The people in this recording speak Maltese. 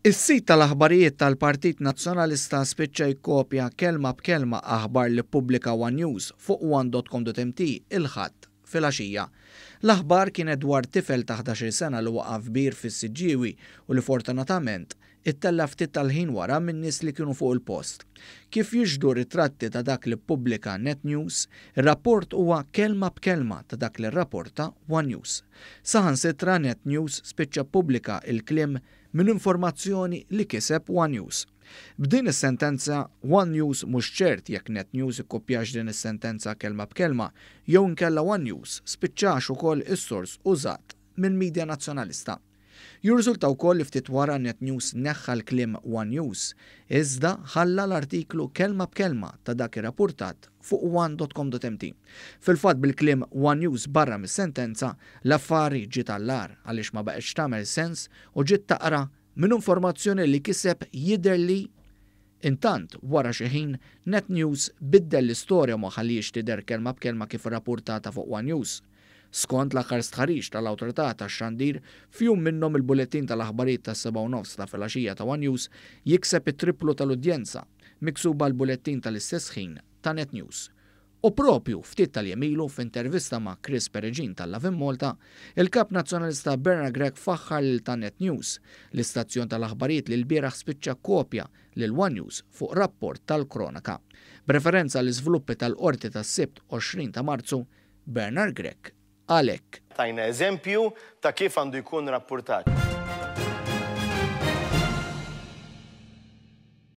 Is-sit tal-aħbarijiet tal-Partit Nazzjonalista spiċċa jikkopja kelma b'kelma aħbar li ppubblika One News fuq one.com.mt il-ħadd filgħaxija. L-aħbar kienet dwar tifel ta' 11 sena li waqaf bir fis-Siġġiewi u li fortunatament ittella ftit tal-ħin wara minn nies li kienu fuq il-post. Kif jiġdu ritratti ta' dak li ppubblika Net News, ir-rapport huwa kelma b'kelma ta' dak li rrapporta One News. Saħansitra Net News spiċċa ppubblika il-kliem minn informazzjoni li kiseb One News. B'din is-sentenza One News mhux ċert jekk Net News ikkopjax din is-sentenza kelma b'kelma jew inkella One News spiċċax ukoll is-sors użat mill-Midja Nazzjonalista. Jirriżulta wkoll li ftit wara Net News neħħa l-kliem One News, iżda ħalla l-artiklu kelma b'kelma ta' dak irrappurtat fuq one.com.mt. Fil-fatt bil-kliem One News barra mis-sentenza, l-affari ġiet allar għaliex ma baqgħetx tagħmel sens u ġiet taqra minn informazzjoni li kiseb jidherli. Intant wara xi ħin Net News biddel l-istorja ma ħallix tidher kelma b'kelma kif irrappurtata fuq One News. Skont l-aħħar stħarriġ tal-awtorità tax-xandir, f'jum minnhom il-bulettin tal-aħbarijiet tas-7:09 ta' filgħaxija ta' One News jikseb it-triplu tal-udjenza miksuba l-bulettin tal-istess ħin ta' Net News. U propju ftit tal-jemilu f'intervista ma' Chris Pereġin tal-Lavin Malta, il-kap nazzjonalista Bernard Gregg faħħar lil ta' Net News l-istazzjon tal-aħbarijiet li l-bieraħ spiċċa kopja lil One News fuq rapport tal-Kronika. B'referenza l-iżviluppi tal-qorti tas-Sibt 20 ta' Marzu, Bernard Gregg għalhekk. Tajna eżempju ta' kif għandu jkun rappurtat.